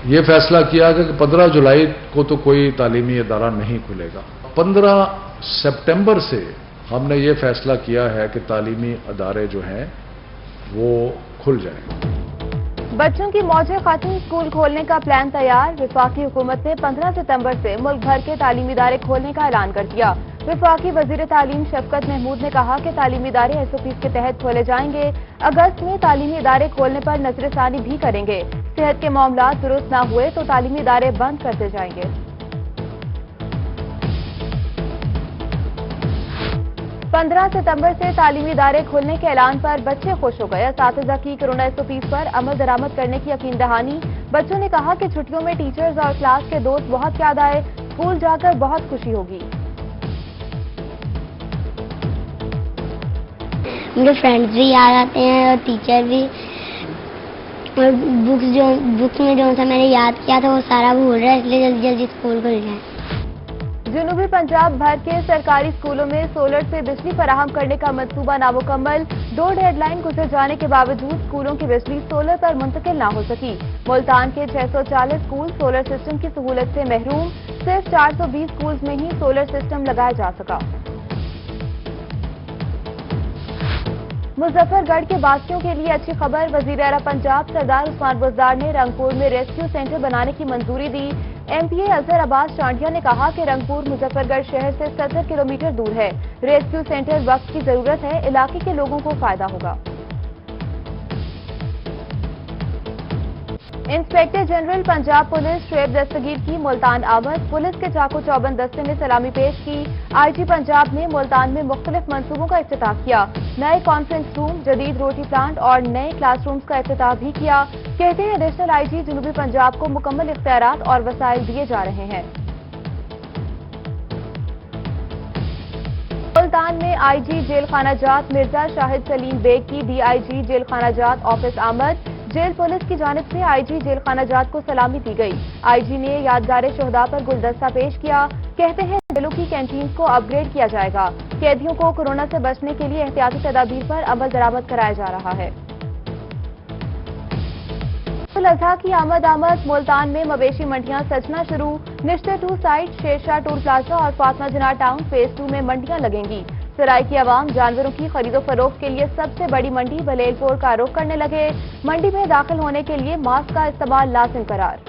یہ فیصلہ کیا گیا کہ 15 جولائی کو تو کوئی تعلیمی ادارہ نہیں کھلے گا. 15 سپٹمبر سے ہم نے یہ فیصلہ کیا ہے کہ تعلیمی ادارے جو ہیں وہ کھل جائیں. بچوں کی موجیں ختم، اسکول کھولنے کا پلان تیار. وفاقی حکومت نے 15 ستمبر سے ملک بھر کے تعلیمی ادارے کھولنے کا اعلان کر دیا. وفاقی وزیر تعلیم شفقت محمود نے کہا کہ تعلیمی ادارے SOPs کے تحت کھولے جائیں گے. اگست میں تعلیمی ادارے کھولنے پر نظر ثانی بھی کریں گے. صحت کے معاملات درست نہ ہوئے تو تعلیمی ادارے بند کرتے جائیں گے. 15 ستمبر سے تعلیمی ادارے کھولنے کے اعلان پر بچے خوش ہو گئے. اساتذہ کی کورونا SOPs پر عمل درآمد کرنے کی یقین دہانی. بچوں نے کہا کہ چھٹیوں میں ٹیچرز اور کلاس کے دوست بہت یاد آئے. اسکول جا کر بہت خوشی ہوگی. میرے فرینڈز بھی یاد آتے ہیں اور ٹیچر بھی، اور بکس میں جو سا میں نے یاد کیا تھا وہ سارا بھول رہا ہے، اس لیے جلدی جلدی اسکول کھل جائیں. جنوبی پنجاب بھر کے سرکاری اسکولوں میں سولر سے بجلی فراہم کرنے کا منصوبہ نامکمل. 2 ڈیڈ لائن گزر جانے کے باوجود اسکولوں کی بجلی سولر پر منتقل نہ ہو سکی. ملتان کے 640 اسکول سولر سسٹم کی سہولت سے محروم. صرف 420 اسکولز میں ہی سولر سسٹم لگایا جا سکا. مظفر گڑھ کے باسیوں کے لیے اچھی خبر. وزیر اعلیٰ پنجاب سردار عثمان بزدار نے رنگپور میں ریسکیو سینٹر بنانے کی منظوری دی. MPA اظہر عباس چانڈیا نے کہا کہ رنگپور مظفر گڑھ شہر سے 70 کلومیٹر دور ہے. ریسکیو سینٹر وقت کی ضرورت ہے، علاقے کے لوگوں کو فائدہ ہوگا. Inspector general Punjab police Shoaib Dastgir کی ملتان آمد. پولیس کے چاقو چوبند دستے نے سلامی پیش کی. IG پنجاب نے ملتان میں مختلف منصوبوں کا افتتاح کیا. نئے کانفرنس روم، جدید روٹی پلانٹ اور نئے کلاس رومز کا افتتاح بھی کیا. کہتے ہیں ایڈیشنل IG جنوبی پنجاب کو مکمل اختیارات اور وسائل دیے جا رہے ہیں. ملتان میں IG جیل خانہ جات مرزا شاہد سلیم بیگ کی DIG جیل خانہ جات آفس آمد. جیل پولیس کی جانب سے IG جیل خانہ جات کو سلامی دی گئی. IG نے یادگار شہداء پر گلدستہ پیش کیا. کہتے ہیں جیلوں کی کینٹین کو اپ گریڈ کیا جائے گا. قیدیوں کو کورونا سے بچنے کے لیے احتیاطی تدابیر پر عمل درآمد کرایا جا رہا ہے. الاضحیٰ کی آمد. ملتان میں مویشی منڈیاں سجنا شروع. نشتر 2 سائٹ، شیرشاہ ٹول پلازا اور فاطمہ جناح ٹاؤن فیز 2 میں منڈیاں لگیں گی. سرائی کی عوام جانوروں کی خرید و فروخت کے لیے سب سے بڑی منڈی بلیل پور کا رخ کرنے لگے. منڈی میں داخل ہونے کے لیے ماسک کا استعمال لازم قرار.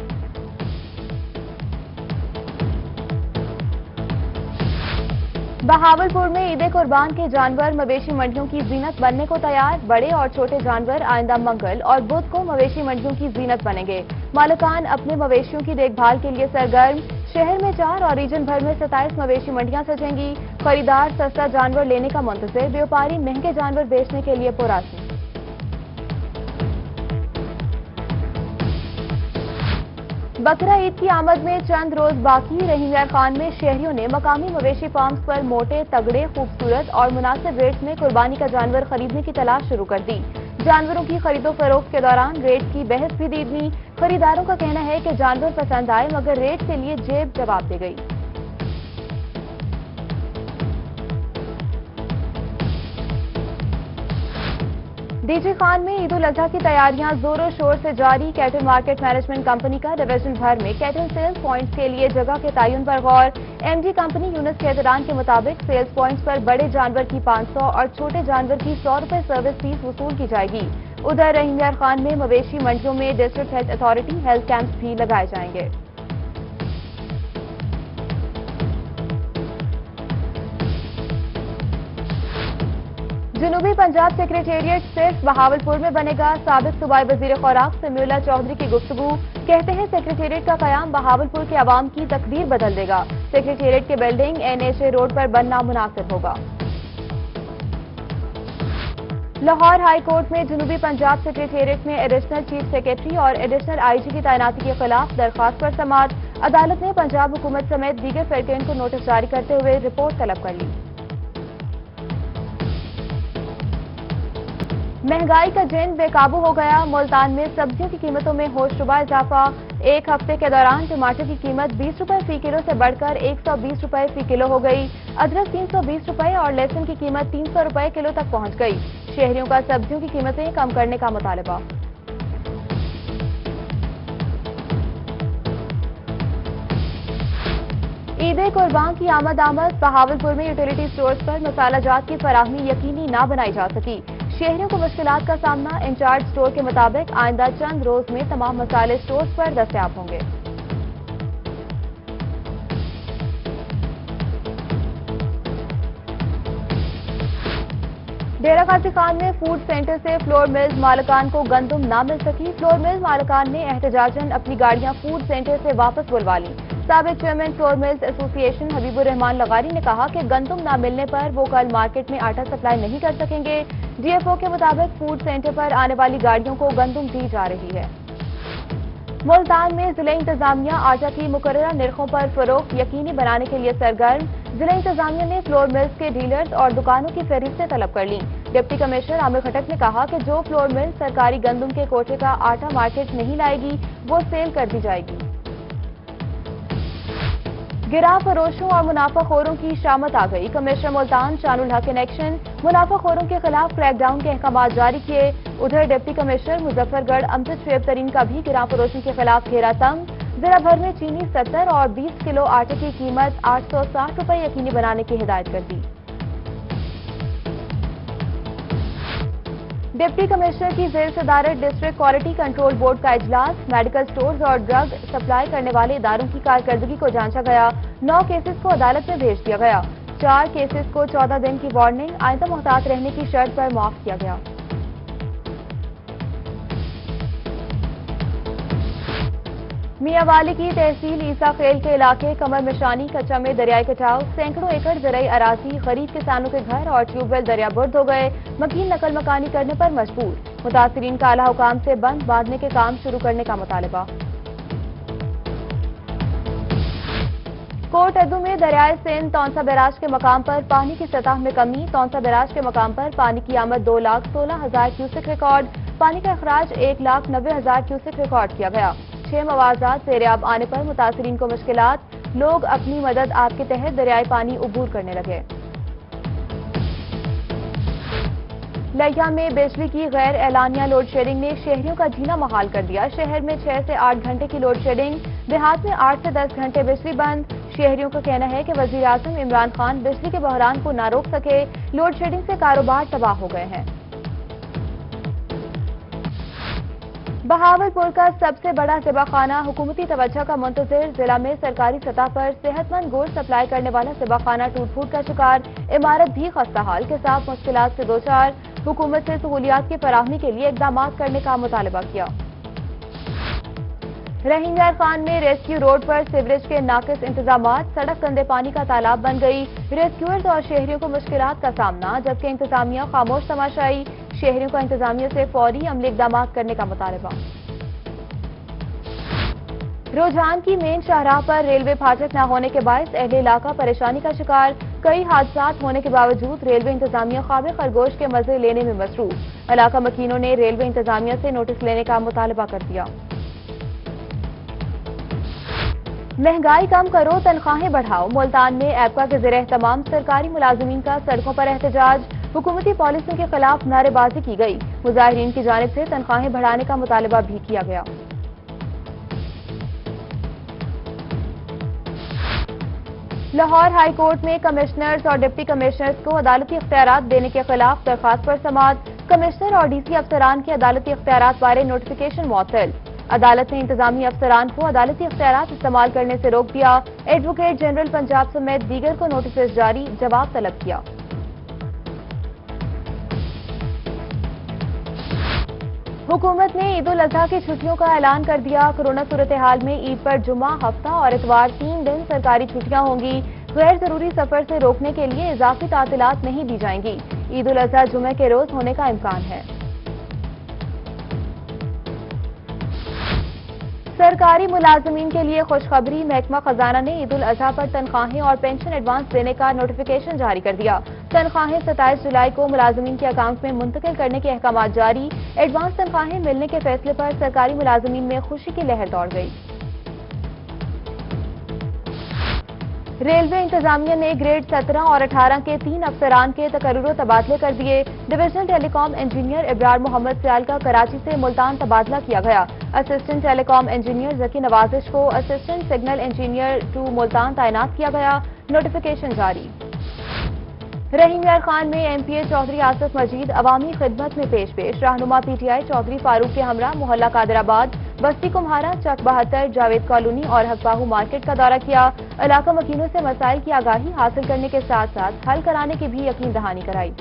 بہاولپور میں عید قربان کے جانور مویشی منڈیوں کی زینت بننے کو تیار. بڑے اور چھوٹے جانور آئندہ منگل اور بدھ کو مویشی منڈیوں کی زینت بنیں گے. مالکان اپنے مویشیوں کی دیکھ بھال کے لیے سرگرم. شہر میں 4 اور ریجن بھر میں 27 مویشی منڈیاں سجیں گی. خریدار سستا جانور لینے کا منتظر، بیوپاری مہنگے جانور بیچنے کے لیے پراسن. بقرہ عید کی آمد میں چند روز باقی. رحیم یار خان میں شہریوں نے مقامی مویشی فارمز پر موٹے، تگڑے، خوبصورت اور مناسب ریٹس میں قربانی کا جانور خریدنے کی تلاش شروع کر دی. جانوروں کی خرید و فروخت کے دوران ریٹ کی بحث بھی دیدنی. خریداروں کا کہنا ہے کہ جانور پسند آئے مگر ریٹ کے لیے جیب جواب دے گئی. DG خان میں عید الاضحیٰ کی تیاریاں زور و شور سے جاری. کیٹل مارکیٹ مینجمنٹ کمپنی کا ڈویژن بھر میں کیٹل سیلز پوائنٹس کے لیے جگہ کے تعین پر غور. MD کمپنی یونس کھیتران کے مطابق سیلز پوائنٹس پر بڑے جانور کی 500 اور چھوٹے جانور کی 100 روپے سروس فیس وصول کی جائے گی. ادھر رحیم یار خان میں مویشی منڈیوں میں district health authority health camps بھی لگائے جائیں گے. جنوبی پنجاب سیکریٹریٹ صرف بہاولپور میں بنے گا. سابق صوبائی وزیر خوراک سمیع اللہ چودھری کی گفتگو. کہتے ہیں سیکریٹریٹ کا قیام بہاولپور کے عوام کی تقدیر بدل دے گا. سیکریٹریٹ کی بلڈنگ NHA روڈ پر بننا مناسب ہوگا. لاہور ہائی کورٹ میں جنوبی پنجاب سیکریٹریٹ میں ایڈیشنل چیف سیکریٹری اور ایڈیشنل IG کی تعیناتی کے خلاف درخواست پر سماعت. عدالت نے پنجاب حکومت سمیت دیگر فریقین کو نوٹس جاری کرتے ہوئے رپورٹ طلب کر لی. مہنگائی کا جن بے قابو ہو گیا. ملتان میں سبزیوں کی قیمتوں میں ہوشربا اضافہ. ایک ہفتے کے دوران ٹماٹر کی قیمت 20 روپے فی کلو سے بڑھ کر 120 روپے فی کلو ہو گئی. ادرک 320 روپے اور لہسن کی قیمت 300 روپے کلو تک پہنچ گئی. شہریوں کا سبزیوں کی قیمتیں کم کرنے کا مطالبہ. عید قربان کی آمد بہاولپور میں یوٹیلیٹی سٹورز پر مسالہ جات کی فراہمی یقینی نہ بنائی جا سکی. شہریوں کو مشکلات کا سامنا. انچارج سٹور کے مطابق آئندہ چند روز میں تمام مسالے سٹورز پر دستیاب ہوں گے. ڈیرہ غازی خان میں فوڈ سینٹر سے فلور ملز مالکان کو گندم نہ مل سکی. فلور ملز مالکان نے احتجاجاً اپنی گاڑیاں فوڈ سینٹر سے واپس بلوا لیں. سابق چیئرمین فلور ملز ایسوسی ایشن حبیب الرحمان لغاری نے کہا کہ گندم نہ ملنے پر وہ کل مارکیٹ میں آٹا سپلائی نہیں کر سکیں گے. ڈی ایف او کے مطابق فوڈ سینٹر پر آنے والی گاڑیوں کو گندم دی جا رہی ہے. ملتان میں ضلع انتظامیہ آٹا کی مقررہ نرخوں پر فروخت یقینی بنانے کے لیے سرگرم. ضلع انتظامیہ نے فلور ملز کے ڈیلرز اور دکانوں کی فہرستیں طلب کر لیں. ڈپٹی کمشنر عامر کھٹک نے کہا کہ جو فلور مل سرکاری گندم کے کوٹے کا آٹا مارکیٹ نہیں لائے گی وہ سیل کر دی جائے گی. گراں فروشوں اور منافع خوروں کی شامت آ گئی. کمشنر ملتان شان الحق نے ایکشن منافع خوروں کے خلاف کریک ڈاؤن کے احکامات جاری کیے. ادھر ڈپٹی کمشنر مظفر گڑھ امجد شعیب ترین کا بھی گراں فروشوں کے خلاف گھیرا تنگ. ضلع بھر میں چینی 70 اور 20 کلو آٹے کی قیمت 860 روپے یقینی بنانے کی ہدایت کر دی. ڈپٹی کمشنر کی زیر صدارت ڈسٹرکٹ کوالٹی کنٹرول بورڈ کا اجلاس. میڈیکل سٹورز اور ڈرگ سپلائی کرنے والے اداروں کی کارکردگی کو جانچا گیا. 9 کیسز کو عدالت میں بھیج دیا گیا. 4 کیسز کو 14 دن کی وارننگ آئندہ محتاط رہنے کی شرط پر معاف کیا گیا. میاں والی کی تحصیل عیسیٰ خیل کے علاقے کمر مشانی کچا میں دریائے کٹاؤ. سینکڑوں ایکڑ زرعی اراضی غریب کسانوں کے گھر اور ٹیوب ویل دریا برد ہو گئے. مکین نقل مکانی کرنے پر مجبور. متاثرین کا اعلیٰ حکام سے بند باندھنے کے کام شروع کرنے کا مطالبہ. کوٹ ادو میں دریائے سندھ تونسا بیراج کے مقام پر پانی کی سطح میں کمی. تونسا بیراج کے مقام پر پانی کی آمد 2,16,000 کیوسک ریکارڈ. پانی کا اخراج 1,90,000 کیوسک ریکارڈ کیا گیا. 6 موازات زیراب آنے پر متاثرین کو مشکلات. لوگ اپنی مدد آپ کے تحت دریائے پانی عبور کرنے لگے. لیا میں بجلی کی غیر اعلانیہ لوڈ شیڈنگ نے شہریوں کا جینا محال کر دیا. شہر میں 6 سے 8 گھنٹے کی لوڈ شیڈنگ. دیہات میں 8 سے 10 گھنٹے بجلی بند. شہریوں کا کہنا ہے کہ وزیر اعظم عمران خان بجلی کے بحران کو نہ روک سکے. لوڈ شیڈنگ سے کاروبار تباہ ہو گئے ہیں. بہاولپور کا سب سے بڑا ذبح خانہ حکومتی توجہ کا منتظر. ضلع میں سرکاری سطح پر صحت مند گوشت سپلائی کرنے والا ذبح خانہ ٹوٹ پھوٹ کا شکار. عمارت بھی خستہ حال کے ساتھ مشکلات سے دوچار. حکومت سے سہولیات کی فراہمی کے لیے اقدامات کرنے کا مطالبہ کیا. رحیم یار خان میں ریسکیو روڈ پر سیوریج کے ناقص انتظامات. سڑک گندے پانی کا تالاب بن گئی. ریسکیورز اور شہریوں کو مشکلات کا سامنا جبکہ انتظامیہ خاموش تماشائی. شہریوں کا انتظامیہ سے فوری عملی اقدامات کرنے کا مطالبہ. رجحان کی مین شاہراہ پر ریلوے پھاٹک نہ ہونے کے باعث اہل علاقہ پریشانی کا شکار. کئی حادثات ہونے کے باوجود ریلوے انتظامیہ خواب خرگوش کے مزے لینے میں مصروف. علاقہ مکینوں نے ریلوے انتظامیہ سے نوٹس لینے کا مطالبہ کر دیا. مہنگائی کم کرو تنخواہیں بڑھاؤ. ملتان میں ایپکا کے زیر اہتمام سرکاری ملازمین کا سڑکوں پر احتجاج. حکومتی پالیسیوں کے خلاف نعرے بازی کی گئی. مظاہرین کی جانب سے تنخواہیں بڑھانے کا مطالبہ بھی کیا گیا. لاہور ہائی کورٹ میں کمشنرز اور ڈپٹی کمشنرز کو عدالتی اختیارات دینے کے خلاف درخواست پر سماعت. کمشنر اور ڈی سی افسران کے عدالتی اختیارات بارے نوٹیفیکیشن معطل. عدالت نے انتظامی افسران کو عدالتی اختیارات استعمال کرنے سے روک دیا. ایڈوکیٹ جنرل پنجاب سمیت دیگر کو نوٹسز جاری. جواب طلب کیا. حکومت نے عید الاضحیٰ کی چھٹیوں کا اعلان کر دیا. کورونا صورتحال میں عید پر جمعہ ہفتہ اور اتوار 3 دن سرکاری چھٹیاں ہوں گی. غیر ضروری سفر سے روکنے کے لیے اضافی تعطیلات نہیں دی جائیں گی. عید الاضحیٰ جمعہ کے روز ہونے کا امکان ہے. سرکاری ملازمین کے لیے خوشخبری. محکمہ خزانہ نے عید الاضحیٰ پر تنخواہیں اور پینشن ایڈوانس دینے کا نوٹیفیکیشن جاری کر دیا. تنخواہیں 27 جولائی کو ملازمین کے اکاؤنٹ میں منتقل کرنے کے احکامات جاری. ایڈوانس تنخواہیں ملنے کے فیصلے پر سرکاری ملازمین میں خوشی کی لہر دوڑ گئی. ریلوے انتظامیہ نے گریڈ 17 اور 18 کے 3 افسران کے تقرر و تبادلے کر دیے. ڈویژنل ٹیلی کام انجینئر ابرار محمد سیال کا کراچی سے ملتان تبادلہ کیا گیا. اسسٹنٹ ٹیلی کام انجینئر ذکی نوازش کو اسسٹنٹ سگنل انجینئر 2 ملتان تعینات کیا گیا، نوٹیفیکیشن جاری۔ رحیم یار خان میں ایم پی اے چودھری آصف مجید عوامی خدمت میں پیش رہنما پی ٹی آئی چودھری فاروق کے ہمراہ محلہ قادر آباد، بستی کمہارا، چک 72، جاوید کالونی اور حق باہو مارکیٹ کا دورہ کیا۔ علاقہ مکینوں سے مسائل کی آگاہی حاصل کرنے کے ساتھ ساتھ حل کرانے کی بھی یقین دہانی کرائی۔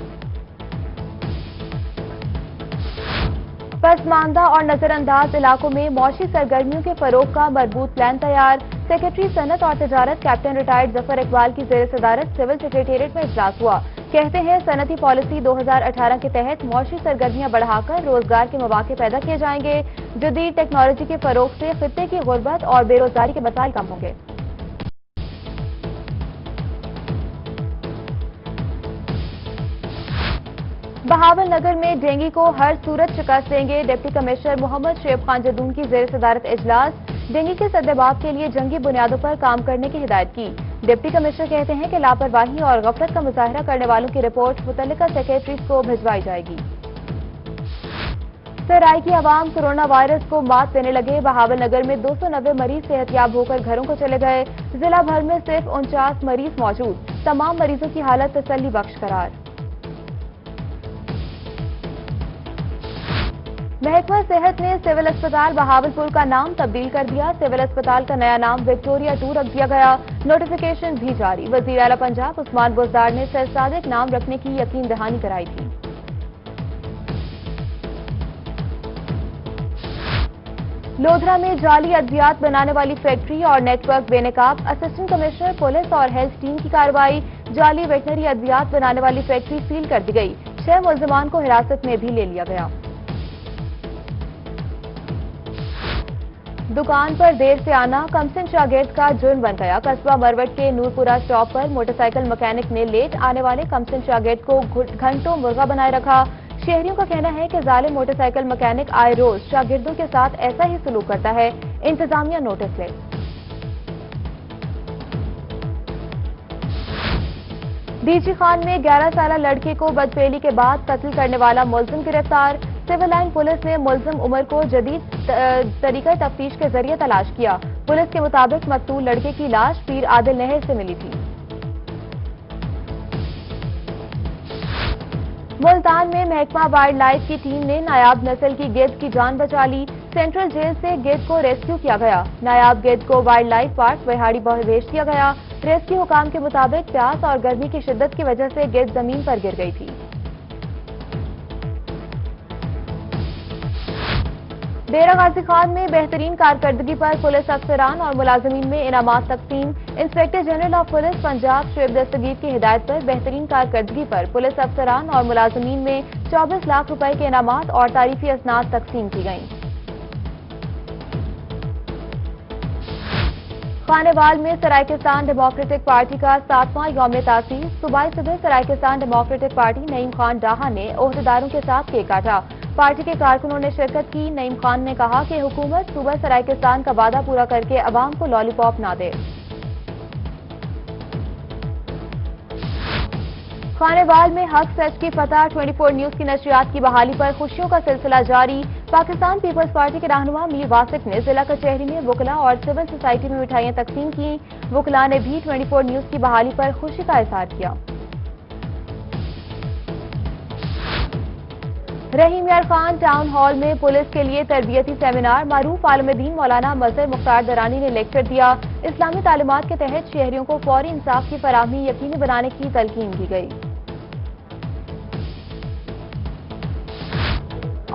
پسماندہ اور نظر انداز علاقوں میں معاشی سرگرمیوں کے فروغ کا مربوط پلان تیار، سیکرٹری صنعت اور تجارت کیپٹن ریٹائرڈ ظفر اقبال کی زیر صدارت سول سیکریٹریٹ میں اجلاس ہوا۔ کہتے ہیں صنعتی پالیسی 2018 کے تحت معاشی سرگرمیاں بڑھا کر روزگار کے مواقع پیدا کیے جائیں گے، جدید ٹیکنالوجی کے فروغ سے خطے کی غربت اور بے روزگاری کے مسائل کم ہوں گے۔ بہاول نگر میں ڈینگی کو ہر صورت شکست دیں گے، ڈپٹی کمشنر محمد شعیب خان جدون کی زیر صدارت اجلاس، ڈینگی کے سدباب کے لیے جنگی بنیادوں پر کام کرنے کی ہدایت کی۔ ڈپٹی کمشنر کہتے ہیں کہ لاپرواہی اور غفلت کا مظاہرہ کرنے والوں کی رپورٹ متعلقہ سیکریٹریز کو بھجوائی جائے گی۔ سرائی کی عوام کرونا وائرس کو مات دینے لگے، بہاول نگر میں 290 مریض صحت یاب ہو کر گھروں کو چلے گئے، ضلع بھر میں صرف 49 مریض موجود، تمام مریضوں کی حالت تسلی بخش قرار۔ محکمہ صحت نے سول اسپتال بہاولپور کا نام تبدیل کر دیا، سول اسپتال کا نیا نام وکٹوریا 2 رکھ دیا گیا، نوٹیفیکیشن بھی جاری۔ وزیر اعلی پنجاب عثمان بزدار نے سر صادق نام رکھنے کی یقین دہانی کرائی تھی۔ لودھرا میں جعلی ادویات بنانے والی فیکٹری اور نیٹ ورک بے نقاب، اسسٹنٹ کمشنر پولیس اور ہیلتھ ٹیم کی کارروائی، جعلی ویٹنری ادویات بنانے والی فیکٹری سیل کر دی گئی، 6 ملزمان کو حراست میں بھی لے لیا گیا۔ دکان پر دیر سے آنا کمسن شاگرد کا جرم بن گیا، قصبہ مروٹ کے نورپورہ اسٹاپ پر موٹر سائیکل مکینک نے لیٹ آنے والے کمسن شاگرد کو گھنٹوں مرغا بنائے رکھا۔ شہریوں کا کہنا ہے کہ ظالم موٹر سائیکل مکینک آئے روز شاگردوں کے ساتھ ایسا ہی سلوک کرتا ہے، انتظامیہ نوٹس لے۔ ڈی جی خان میں 11 سالہ لڑکے کو بدفعلی کے بعد قتل کرنے والا ملزم گرفتار، سول لائن پولیس نے ملزم عمر کو جدید طریقہ تفتیش کے ذریعے تلاش کیا۔ پولیس کے مطابق مقتول لڑکے کی لاش پیر عادل نہر سے ملی تھی۔ ملتان میں محکمہ وائلڈ لائف کی ٹیم نے نایاب نسل کی گیدڑ کی جان بچا لی، سینٹرل جیل سے گیدڑ کو ریسکیو کیا گیا، نایاب گیدڑ کو وائلڈ لائف پارک وہاڑی بھیج دیا گیا۔ ریسکیو حکام کے مطابق پیاس اور گرمی کی شدت کی وجہ سے گیدڑ زمین پر گر گئی تھی۔ ڈیرہ غازی خان میں بہترین کارکردگی پر پولیس افسران اور ملازمین میں انعامات تقسیم، inspector general of police Punjab Shoaib Dastgir کی ہدایت پر بہترین کارکردگی پر پولیس افسران اور ملازمین میں 24 لاکھ روپے کے انعامات اور تعریفی اسناد تقسیم کی گئیں۔ خانیوال میں سرائیکستان ڈیموکریٹک پارٹی کا 7واں یوم تاسیس، صبح صبح سرائیکستان ڈیموکریٹک پارٹی نعیم خان ڈاہا نے عہدیداروں کے ساتھ کیک کاٹا، پارٹی کے کارکنوں نے شرکت کی۔ نعیم خان نے کہا کہ حکومت صوبہ سرائیکستان کا وعدہ پورا کر کے عوام کو لالی پاپ نہ دے۔ خانیوال میں حق سچ کی فتح 24 نیوز کی نشریات کی بحالی پر خوشیوں کا سلسلہ جاری، پاکستان پیپلز پارٹی کے رہنما میر واسق نے ضلع کچہری میں وکلاء اور سول سوسائٹی میں مٹھائیاں تقسیم کی، وکلاء نے بھی 24 نیوز کی بحالی پر خوشی کا اظہار کیا۔ رحیم یار خان ٹاؤن ہال میں پولیس کے لیے تربیتی سیمینار، معروف عالم دین مولانا مظہر مختار درانی نے لیکچر دیا، اسلامی تعلیمات کے تحت شہریوں کو فوری انصاف کی فراہمی یقینی بنانے کی تلقین کی گئی۔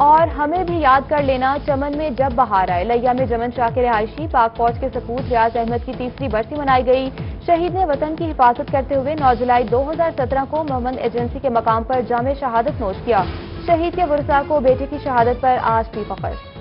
اور ہمیں بھی یاد کر لینا چمن میں جب بہار آئے، لیا میں جمن شاہ کے رہائشی پاک فوج کے سپوت ریاض احمد کی تیسری برسی منائی گئی، شہید نے وطن کی حفاظت کرتے ہوئے 9 جولائی 2017 کو محمد ایجنسی کے مقام پر جامع شہادت نوش کیا، شہید کے ورثاء کو بیٹے کی شہادت پر آج بھی فخر۔